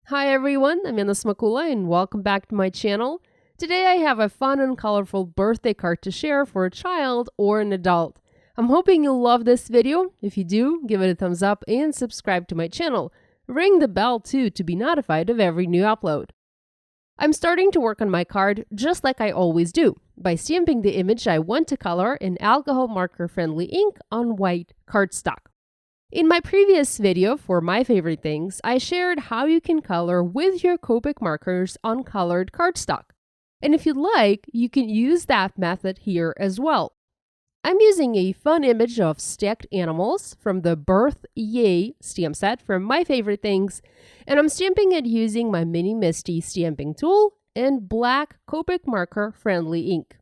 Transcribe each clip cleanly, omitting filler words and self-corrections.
Hi everyone, I'm Yana Smakula and welcome back to my channel. Today I have a fun and colorful birthday card to share for a child or an adult. I'm hoping you'll love this video. If you do, give it a thumbs up and subscribe to my channel. Ring the bell too to be notified of every new upload. I'm starting to work on my card just like I always do, by stamping the image I want to color in alcohol marker friendly ink on white cardstock. In my previous video for my favorite things, I shared how you can color with your Copic markers on colored cardstock. And if you'd like, you can use that method here as well. I'm using a fun image of stacked animals from the Birth Yay stamp set from my favorite things, and I'm stamping it using my Mini Misty stamping tool and black Copic marker friendly ink.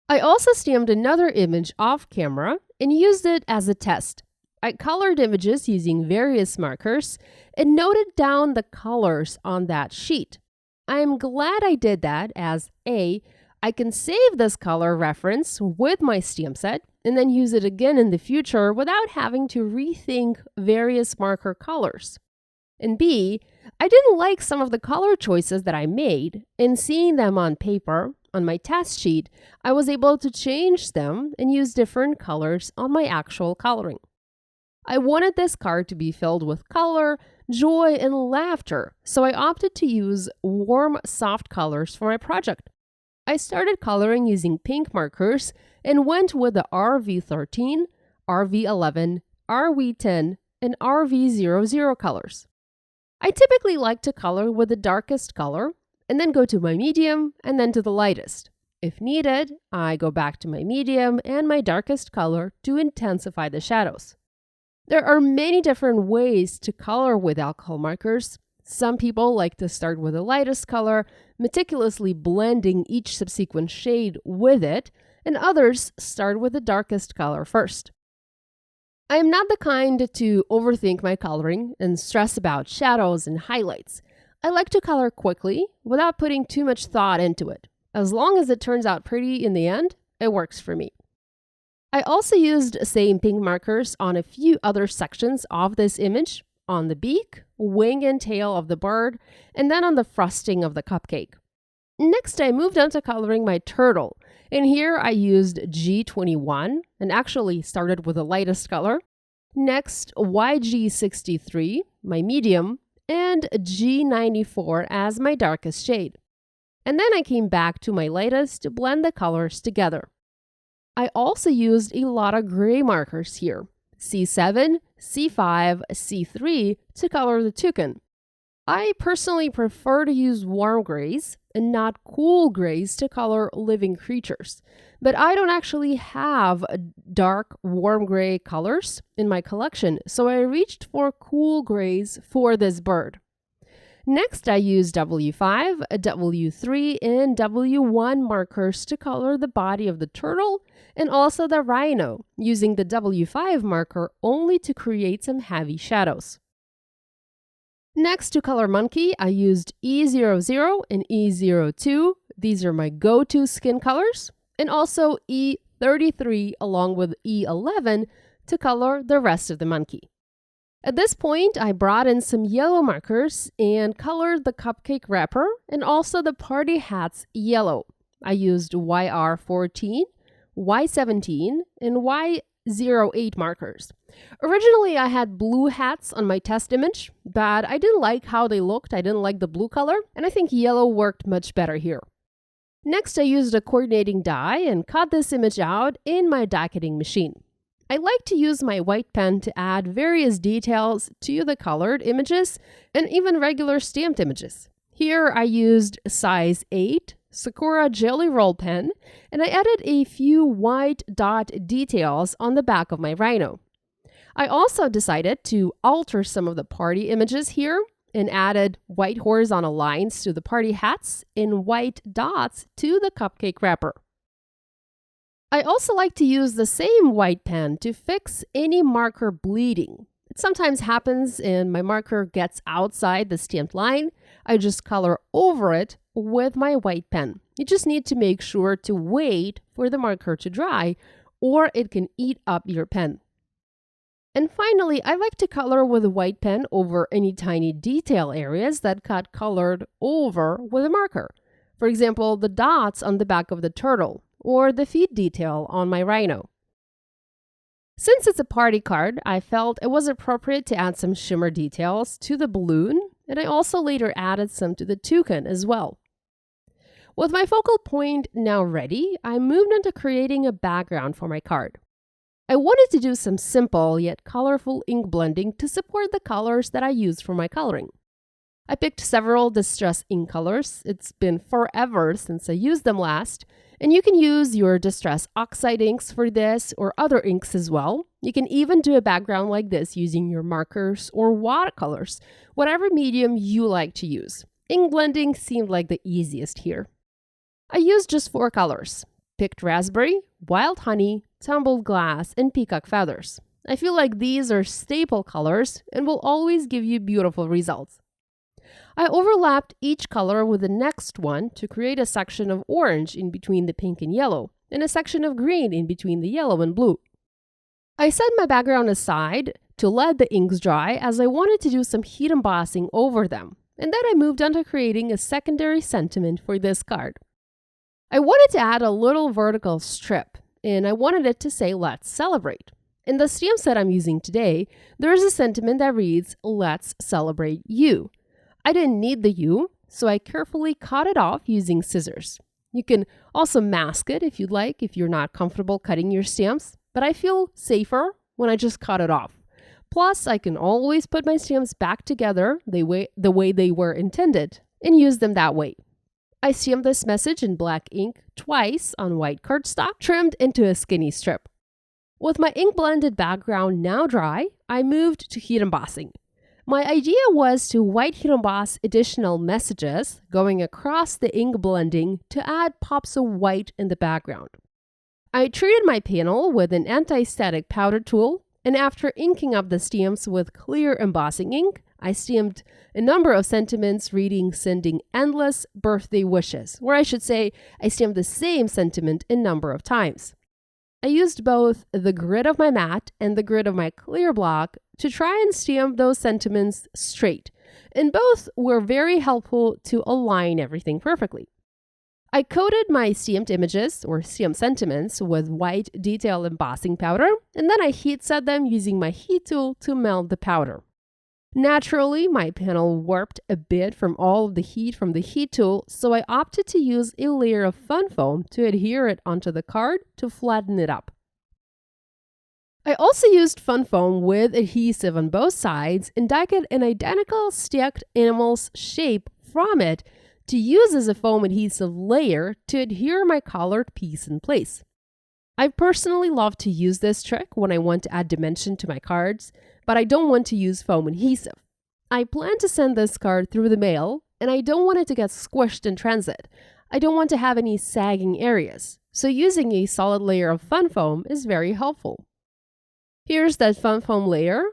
I also stamped another image off camera and used it as a test. I colored images using various markers and noted down the colors on that sheet. I'm glad I did that as A, I can save this color reference with my stamp set and then use it again in the future without having to rethink various marker colors. And B, I didn't like some of the color choices that I made, and seeing them on paper, on my test sheet, I was able to change them and use different colors on my actual coloring. I wanted this card to be filled with color, joy, and laughter, so I opted to use warm, soft colors for my project. I started coloring using pink markers and went with the RV13, RV11, RV10, and RV00 colors. I typically like to color with the darkest color, and then go to my medium, and then to the lightest. If needed, I go back to my medium and my darkest color to intensify the shadows. There are many different ways to color with alcohol markers. Some people like to start with the lightest color, meticulously blending each subsequent shade with it, and others start with the darkest color first. I am not the kind to overthink my coloring and stress about shadows and highlights. I like to color quickly without putting too much thought into it. As long as it turns out pretty in the end, it works for me. I also used same pink markers on a few other sections of this image, on the beak, wing and tail of the bird, and then on the frosting of the cupcake. Next, I moved on to coloring my turtle, and here I used G21 and actually started with the lightest color. Next, YG63, my medium, and G94 as my darkest shade. And then I came back to my lightest to blend the colors together. I also used a lot of gray markers here, C7, C5, C3 to color the toucan. I personally prefer to use warm grays and not cool grays to color living creatures, but I don't actually have dark warm gray colors in my collection, so I reached for cool grays for this bird. Next, I used W5, W3, and W1 markers to color the body of the turtle and also the rhino, using the W5 marker only to create some heavy shadows. Next, to color monkey, I used E00 and E02. These are my go-to skin colors, and also E33 along with E11 to color the rest of the monkey. At this point, I brought in some yellow markers and colored the cupcake wrapper and also the party hats yellow. I used YR14, Y17, and Y08 markers. Originally, I had blue hats on my test image, but I didn't like how they looked. I didn't like the blue color, and I think yellow worked much better here. Next, I used a coordinating die and cut this image out in my die cutting machine. I like to use my white pen to add various details to the colored images and even regular stamped images. Here, I used size 8 Sakura Jelly Roll pen, and I added a few white dot details on the back of my rhino. I also decided to alter some of the party images here and added white horizontal lines to the party hats and white dots to the cupcake wrapper. I also like to use the same white pen to fix any marker bleeding. It sometimes happens and my marker gets outside the stamped line. I just color over it with my white pen. You just need to make sure to wait for the marker to dry or it can eat up your pen. And finally, I like to color with a white pen over any tiny detail areas that got colored over with a marker. For example, the dots on the back of the turtle or the feet detail on my rhino. Since it's a party card, I felt it was appropriate to add some shimmer details to the balloon, and I also later added some to the toucan as well. With my focal point now ready, I moved into creating a background for my card. I wanted to do some simple yet colorful ink blending to support the colors that I use for my coloring. I picked several distress ink colors. It's been forever since I used them last, and you can use your distress oxide inks for this or other inks as well. You can even do a background like this using your markers or watercolors, whatever medium you like to use. Ink blending seemed like the easiest here. I used just 4 colors: picked raspberry, wild honey, tumbled glass, and peacock feathers. I feel like these are staple colors and will always give you beautiful results. I overlapped each color with the next one to create a section of orange in between the pink and yellow, and a section of green in between the yellow and blue. I set my background aside to let the inks dry as I wanted to do some heat embossing over them, and then I moved on to creating a secondary sentiment for this card. I wanted to add a little vertical strip, and I wanted it to say, "Let's celebrate." In the stamp set I'm using today, there is a sentiment that reads, "Let's celebrate you." I didn't need the U, so I carefully cut it off using scissors. You can also mask it if you'd like, if you're not comfortable cutting your stamps, but I feel safer when I just cut it off. Plus, I can always put my stamps back together the way they were intended and use them that way. I stamped this message in black ink twice on white cardstock, trimmed into a skinny strip. With my ink blended background now dry, I moved to heat embossing. My idea was to white heat emboss additional messages going across the ink blending to add pops of white in the background. I treated my panel with an anti-static powder tool, and after inking up the stamps with clear embossing ink, I stamped a number of sentiments reading "Sending endless birthday wishes," or I should say, I stamped the same sentiment a number of times. I used both the grid of my mat and the grid of my clear block to try and stamp those sentiments straight, and both were very helpful to align everything perfectly. I coated my stamped images or stamped sentiments with white detail embossing powder, and then I heat set them using my heat tool to melt the powder. Naturally, my panel warped a bit from all of the heat from the heat tool, so I opted to use a layer of fun foam to adhere it onto the card to flatten it up. I also used fun foam with adhesive on both sides and dug an identical stacked animal's shape from it to use as a foam adhesive layer to adhere my colored piece in place. I personally love to use this trick when I want to add dimension to my cards, but I don't want to use foam adhesive. I plan to send this card through the mail, and I don't want it to get squished in transit. I don't want to have any sagging areas, so using a solid layer of fun foam is very helpful. Here's that fun foam layer.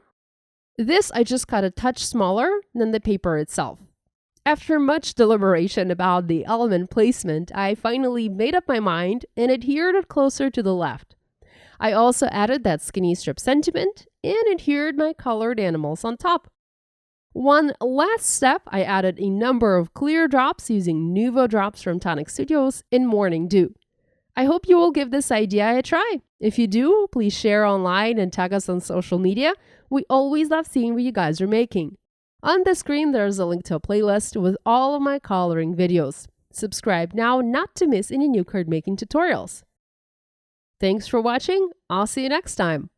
This I just cut a touch smaller than the paper itself. After much deliberation about the element placement, I finally made up my mind and adhered it closer to the left. I also added that skinny strip sentiment and adhered my colored animals on top. One last step, I added a number of clear drops using Nuvo drops from Tonic Studios in Morning Dew. I hope you will give this idea a try. If you do, please share online and tag us on social media. We always love seeing what you guys are making. On the screen, there's a link to a playlist with all of my coloring videos. Subscribe now not to miss any new card making tutorials. Thanks for watching. I'll see you next time.